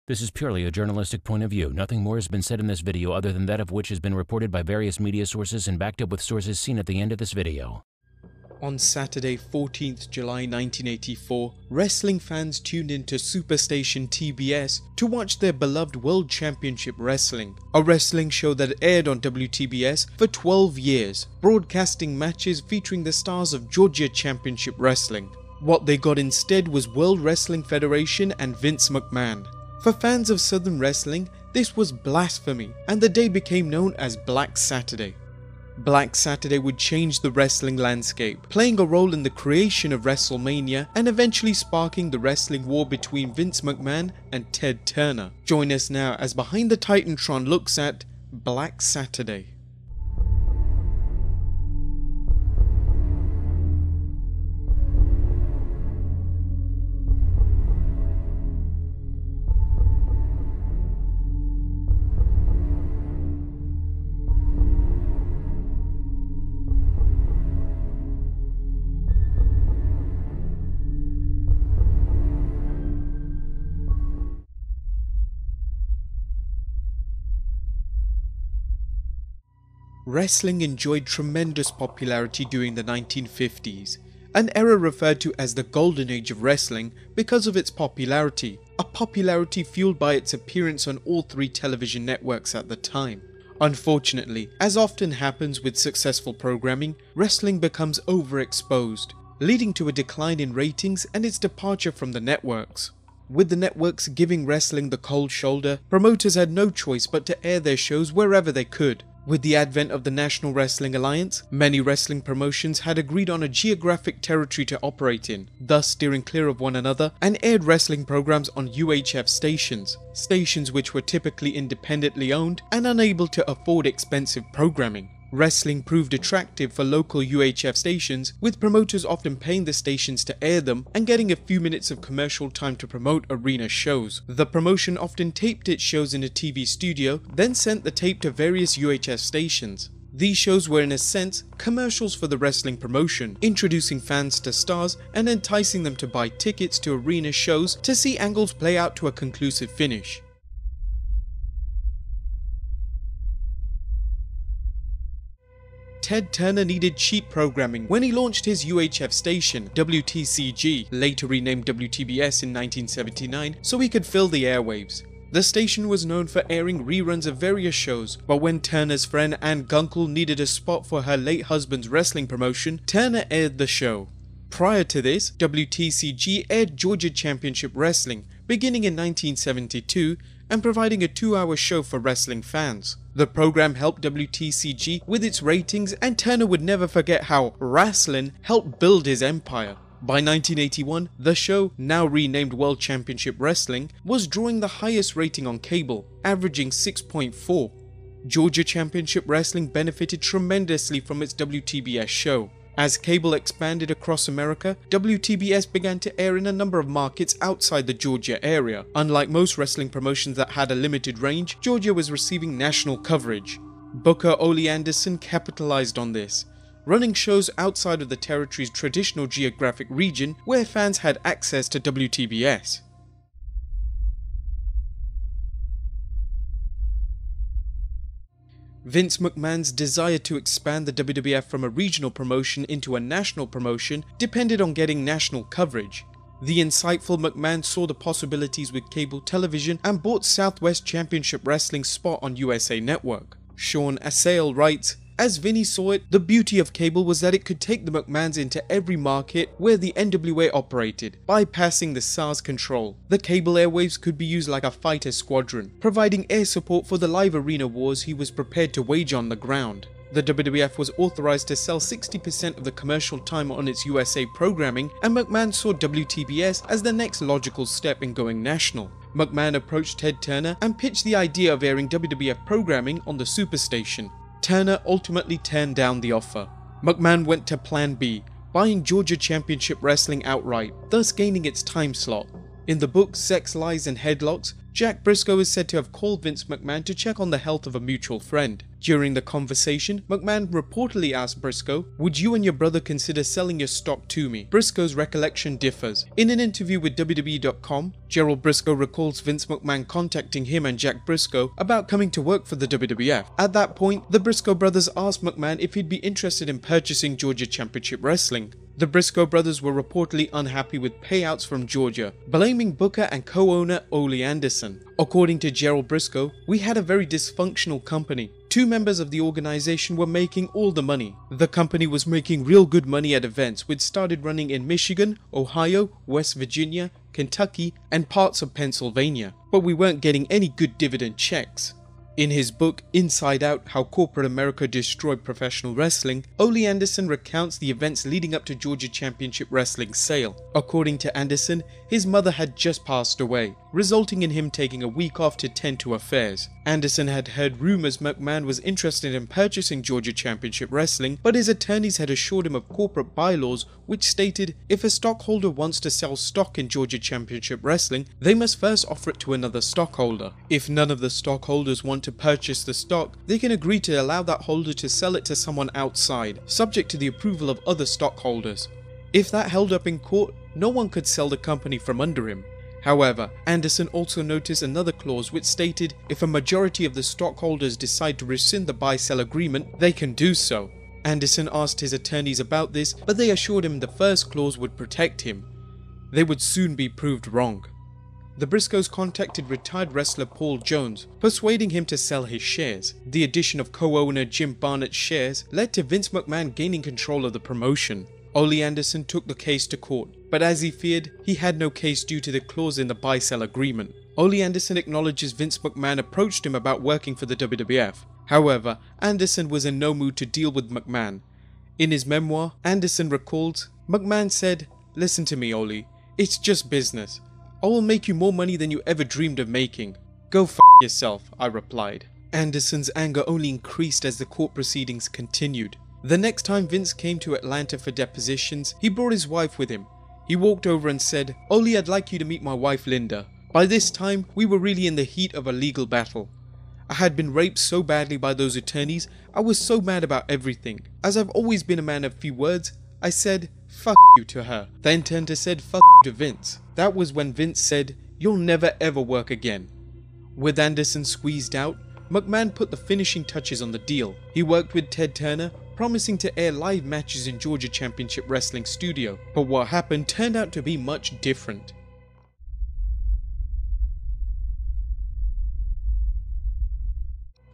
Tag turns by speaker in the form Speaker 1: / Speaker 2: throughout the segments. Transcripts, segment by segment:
Speaker 1: This is purely a journalistic point of view. Nothing more has been said in this video other than that of which has been reported by various media sources and backed up with sources seen at the end of this video.
Speaker 2: On Saturday, 14th July 1984, wrestling fans tuned into Superstation TBS to watch their beloved World Championship Wrestling, a wrestling show that aired on WTBS for 12 years, broadcasting matches featuring the stars of Georgia Championship Wrestling. What they got instead was World Wrestling Federation and Vince McMahon. For fans of Southern wrestling, this was blasphemy, and the day became known as Black Saturday. Black Saturday would change the wrestling landscape, playing a role in the creation of Wrestlemania and eventually sparking the wrestling war between Vince McMahon and Ted Turner. Join us now as Behind the Titantron looks at Black Saturday. Wrestling enjoyed tremendous popularity during the 1950s, an era referred to as the Golden Age of Wrestling because of its popularity, a popularity fueled by its appearance on all three television networks at the time. Unfortunately, as often happens with successful programming, wrestling becomes overexposed, leading to a decline in ratings and its departure from the networks. With the networks giving wrestling the cold shoulder, promoters had no choice but to air their shows wherever they could. With the advent of the National Wrestling Alliance, many wrestling promotions had agreed on a geographic territory to operate in, thus steering clear of one another, and aired wrestling programs on UHF stations which were typically independently owned and unable to afford expensive programming. Wrestling proved attractive for local UHF stations, with promoters often paying the stations to air them and getting a few minutes of commercial time to promote arena shows. The promotion often taped its shows in a TV studio, then sent the tape to various UHF stations. These shows were in a sense commercials for the wrestling promotion, introducing fans to stars and enticing them to buy tickets to arena shows to see angles play out to a conclusive finish. Ted Turner needed cheap programming when he launched his UHF station, WTCG, later renamed WTBS in 1979, so he could fill the airwaves. The station was known for airing reruns of various shows, but when Turner's friend Ann Gunkel needed a spot for her late husband's wrestling promotion, Turner aired the show. Prior to this, WTCG aired Georgia Championship Wrestling, beginning in 1972, and providing a 2-hour show for wrestling fans. The program helped WTCG with its ratings, and Turner would never forget how wrestling helped build his empire. By 1981, the show, now renamed World Championship Wrestling, was drawing the highest rating on cable, averaging 6.4. Georgia Championship Wrestling benefited tremendously from its WTBS show. As cable expanded across America, WTBS began to air in a number of markets outside the Georgia area. Unlike most wrestling promotions that had a limited range, Georgia was receiving national coverage. Booker Ole Anderson capitalized on this, running shows outside of the territory's traditional geographic region where fans had access to WTBS. Vince McMahon's desire to expand the WWF from a regional promotion into a national promotion depended on getting national coverage. The insightful McMahon saw the possibilities with cable television and bought Southwest Championship Wrestling's spot on USA Network. Sean Assail writes, "As Vinny saw it, the beauty of cable was that it could take the McMahons into every market where the NWA operated, bypassing the SARS control. The cable airwaves could be used like a fighter squadron, providing air support for the live arena wars he was prepared to wage on the ground." The WWF was authorized to sell 60% of the commercial time on its USA programming, and McMahon saw WTBS as the next logical step in going national. McMahon approached Ted Turner and pitched the idea of airing WWF programming on the Superstation. Turner ultimately turned down the offer. McMahon went to Plan B, buying Georgia Championship Wrestling outright, thus gaining its time slot. In the book Sex, Lies and Headlocks, Jack Briscoe is said to have called Vince McMahon to check on the health of a mutual friend. During the conversation, McMahon reportedly asked Briscoe, "Would you and your brother consider selling your stock to me?" Briscoe's recollection differs. In an interview with WWE.com, Gerald Briscoe recalls Vince McMahon contacting him and Jack Briscoe about coming to work for the WWF. At that point, the Briscoe brothers asked McMahon if he'd be interested in purchasing Georgia Championship Wrestling. The Briscoe brothers were reportedly unhappy with payouts from Georgia, blaming Booker and co-owner Ole Anderson. According to Gerald Briscoe, "We had a very dysfunctional company. Two members of the organization were making all the money. The company was making real good money at events which started running in Michigan, Ohio, West Virginia, Kentucky, and parts of Pennsylvania, but we weren't getting any good dividend checks." In his book, Inside Out: How Corporate America Destroyed Professional Wrestling, Ole Anderson recounts the events leading up to Georgia Championship Wrestling's sale. According to Anderson, his mother had just passed away, resulting in him taking a week off to tend to affairs. Anderson had heard rumors McMahon was interested in purchasing Georgia Championship Wrestling, but his attorneys had assured him of corporate bylaws which stated if a stockholder wants to sell stock in Georgia Championship Wrestling, they must first offer it to another stockholder. If none of the stockholders want to purchase the stock, they can agree to allow that holder to sell it to someone outside, subject to the approval of other stockholders. If that held up in court, no one could sell the company from under him. However, Anderson also noticed another clause which stated if a majority of the stockholders decide to rescind the buy-sell agreement, they can do so. Anderson asked his attorneys about this, but they assured him the first clause would protect him. They would soon be proved wrong. The Briscoes contacted retired wrestler Paul Jones, persuading him to sell his shares. The addition of co-owner Jim Barnett's shares led to Vince McMahon gaining control of the promotion. Ole Anderson took the case to court, but as he feared, he had no case due to the clause in the buy-sell agreement. Ole Anderson acknowledges Vince McMahon approached him about working for the WWF. However, Anderson was in no mood to deal with McMahon. In his memoir, Anderson recalls, "McMahon said, 'Listen to me, Ole, it's just business. I will make you more money than you ever dreamed of making.' 'Go f*** yourself,' I replied." Anderson's anger only increased as the court proceedings continued. The next time Vince came to Atlanta for depositions, he brought his wife with him. He walked over and said, "Ole, I'd like you to meet my wife Linda." By this time, we were really in the heat of a legal battle. I had been raped so badly by those attorneys, I was so mad about everything. As I've always been a man of few words, I said, "Fuck you" to her, then turned to said "fuck you" to Vince. That was when Vince said, "You'll never ever work again." With Anderson squeezed out, McMahon put the finishing touches on the deal. He worked with Ted Turner, promising to air live matches in Georgia Championship Wrestling studio, but what happened turned out to be much different.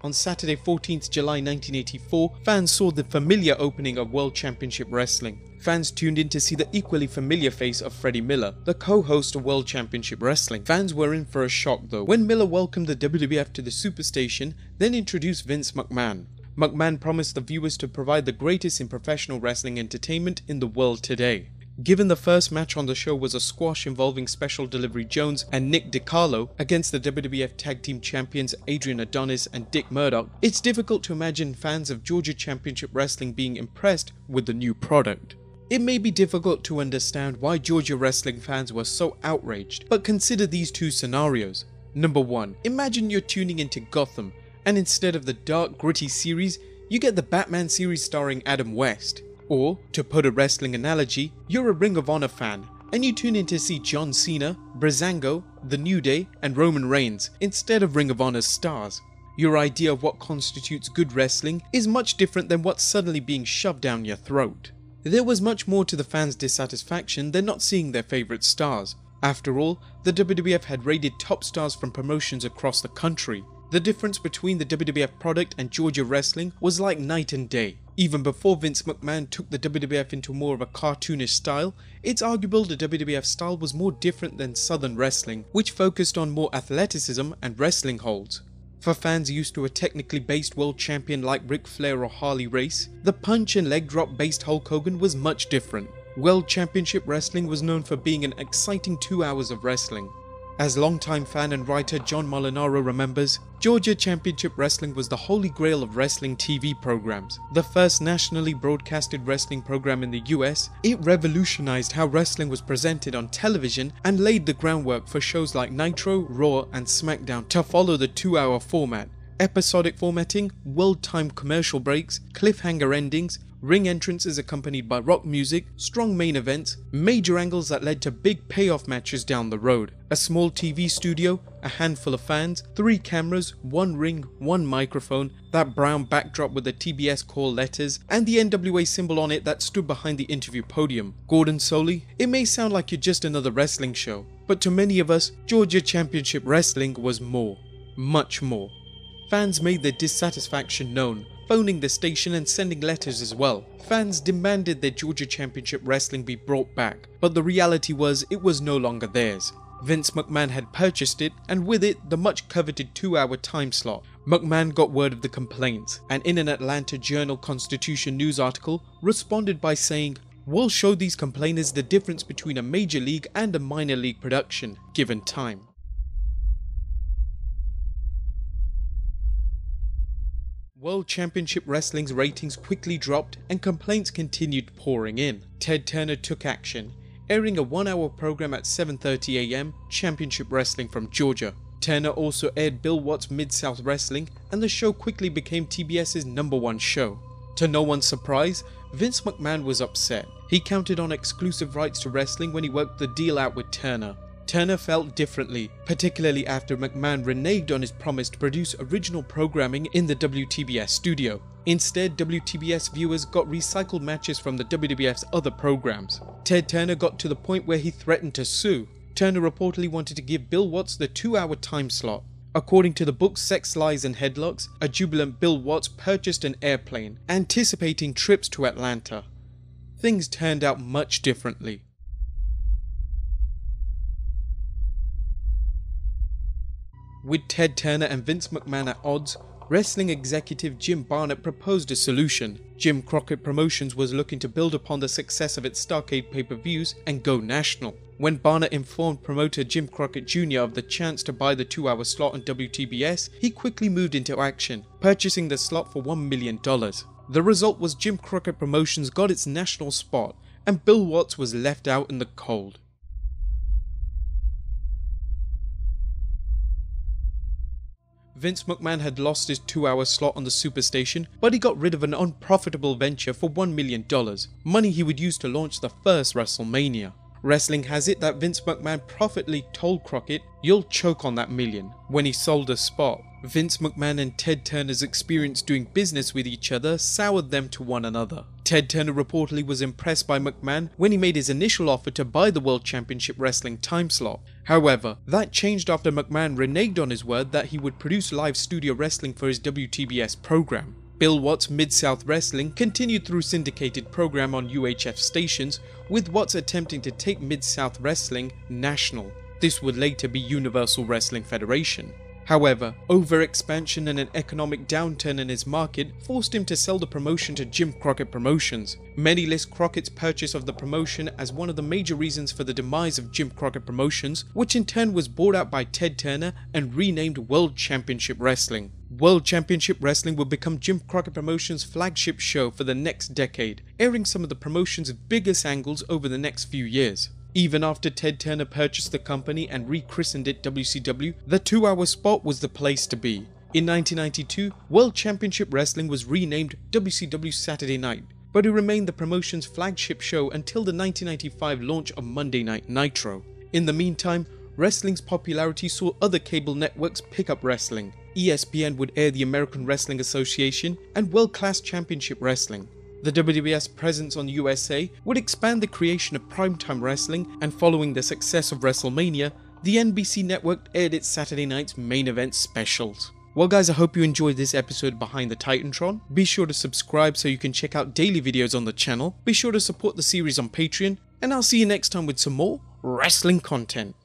Speaker 2: On Saturday 14th July 1984, fans saw the familiar opening of World Championship Wrestling. Fans tuned in to see the equally familiar face of Freddie Miller, the co-host of World Championship Wrestling. Fans were in for a shock though, when Miller welcomed the WWF to the Superstation, then introduced Vince McMahon. McMahon promised the viewers to provide the greatest in professional wrestling entertainment in the world today. Given the first match on the show was a squash involving Special Delivery Jones and Nick DiCarlo against the WWF Tag Team Champions Adrian Adonis and Dick Murdoch, it's difficult to imagine fans of Georgia Championship Wrestling being impressed with the new product. It may be difficult to understand why Georgia wrestling fans were so outraged, but consider these two scenarios. Number 1. Imagine you're tuning into Gotham, and instead of the dark, gritty series, you get the Batman series starring Adam West. Or, to put a wrestling analogy, you're a Ring of Honor fan, and you tune in to see John Cena, Breezango, The New Day, and Roman Reigns instead of Ring of Honor's stars. Your idea of what constitutes good wrestling is much different than what's suddenly being shoved down your throat. There was much more to the fans' dissatisfaction than not seeing their favourite stars. After all, the WWF had raided top stars from promotions across the country. The difference between the WWF product and Georgia wrestling was like night and day. Even before Vince McMahon took the WWF into more of a cartoonish style, it's arguable the WWF style was more different than Southern wrestling, which focused on more athleticism and wrestling holds. For fans used to a technically based world champion like Ric Flair or Harley Race, the punch and leg drop based Hulk Hogan was much different. World Championship Wrestling was known for being an exciting 2 hours of wrestling. As longtime fan and writer John Molinaro remembers, Georgia Championship Wrestling was the holy grail of wrestling TV programs. The first nationally broadcasted wrestling program in the US, it revolutionized how wrestling was presented on television and laid the groundwork for shows like Nitro, Raw and SmackDown to follow the 2-hour format. Episodic formatting, well-timed commercial breaks, cliffhanger endings, ring entrances accompanied by rock music, strong main events, major angles that led to big payoff matches down the road, a small TV studio, a handful of fans, 3 cameras, 1 ring, 1 microphone, that brown backdrop with the TBS call letters, and the NWA symbol on it that stood behind the interview podium. Gordon Soley, it may sound like you're just another wrestling show, but to many of us, Georgia Championship Wrestling was more. Much more. Fans made their dissatisfaction known, phoning the station and sending letters as well. Fans demanded that Georgia Championship Wrestling be brought back, but the reality was it was no longer theirs. Vince McMahon had purchased it, and with it the much coveted 2-hour time slot. McMahon got word of the complaints, and in an Atlanta Journal-Constitution news article responded by saying, "We'll show these complainers the difference between a major league and a minor league production, given time." World Championship Wrestling's ratings quickly dropped and complaints continued pouring in. Ted Turner took action, airing a 1-hour program at 7:30 AM, Championship Wrestling from Georgia. Turner also aired Bill Watts' Mid-South Wrestling, and the show quickly became TBS's #1 show. To no one's surprise, Vince McMahon was upset. He counted on exclusive rights to wrestling when he worked the deal out with Turner. Turner felt differently, particularly after McMahon reneged on his promise to produce original programming in the WTBS studio. Instead, WTBS viewers got recycled matches from the WWF's other programs. Ted Turner got to the point where he threatened to sue. Turner reportedly wanted to give Bill Watts the 2-hour time slot. According to the book Sex, Lies and Headlocks, a jubilant Bill Watts purchased an airplane, anticipating trips to Atlanta. Things turned out much differently. With Ted Turner and Vince McMahon at odds, wrestling executive Jim Barnett proposed a solution. Jim Crockett Promotions was looking to build upon the success of its Starrcade pay-per-views and go national. When Barnett informed promoter Jim Crockett Jr. of the chance to buy the 2-hour slot on WTBS, he quickly moved into action, purchasing the slot for $1 million. The result was Jim Crockett Promotions got its national spot, and Bill Watts was left out in the cold. Vince McMahon had lost his 2-hour slot on the Superstation, but he got rid of an unprofitable venture for $1 million, money he would use to launch the first Wrestlemania. Wrestling has it that Vince McMahon profitably told Crockett, "You'll choke on that million," when he sold a spot. Vince McMahon and Ted Turner's experience doing business with each other soured them to one another. Ted Turner reportedly was impressed by McMahon when he made his initial offer to buy the World Championship Wrestling time slot. However, that changed after McMahon reneged on his word that he would produce live studio wrestling for his WTBS program. Bill Watts' Mid-South Wrestling continued through syndicated program on UHF stations, with Watts attempting to take Mid-South Wrestling national. This would later be Universal Wrestling Federation. However, overexpansion and an economic downturn in his market forced him to sell the promotion to Jim Crockett Promotions. Many list Crockett's purchase of the promotion as one of the major reasons for the demise of Jim Crockett Promotions, which in turn was bought out by Ted Turner and renamed World Championship Wrestling. World Championship Wrestling would become Jim Crockett Promotions' flagship show for the next decade, airing some of the promotion's biggest angles over the next few years. Even after Ted Turner purchased the company and rechristened it WCW, the 2-hour spot was the place to be. In 1992, World Championship Wrestling was renamed WCW Saturday Night, but it remained the promotion's flagship show until the 1995 launch of Monday Night Nitro. In the meantime, wrestling's popularity saw other cable networks pick up wrestling. ESPN would air the American Wrestling Association and World Class Championship Wrestling. The WWF's presence on USA would expand the creation of primetime wrestling, and following the success of Wrestlemania, the NBC network aired its Saturday night's main event specials. Well guys, I hope you enjoyed this episode behind the Titantron. Be sure to subscribe so you can check out daily videos on the channel. Be sure to support the series on Patreon, and I'll see you next time with some more wrestling content.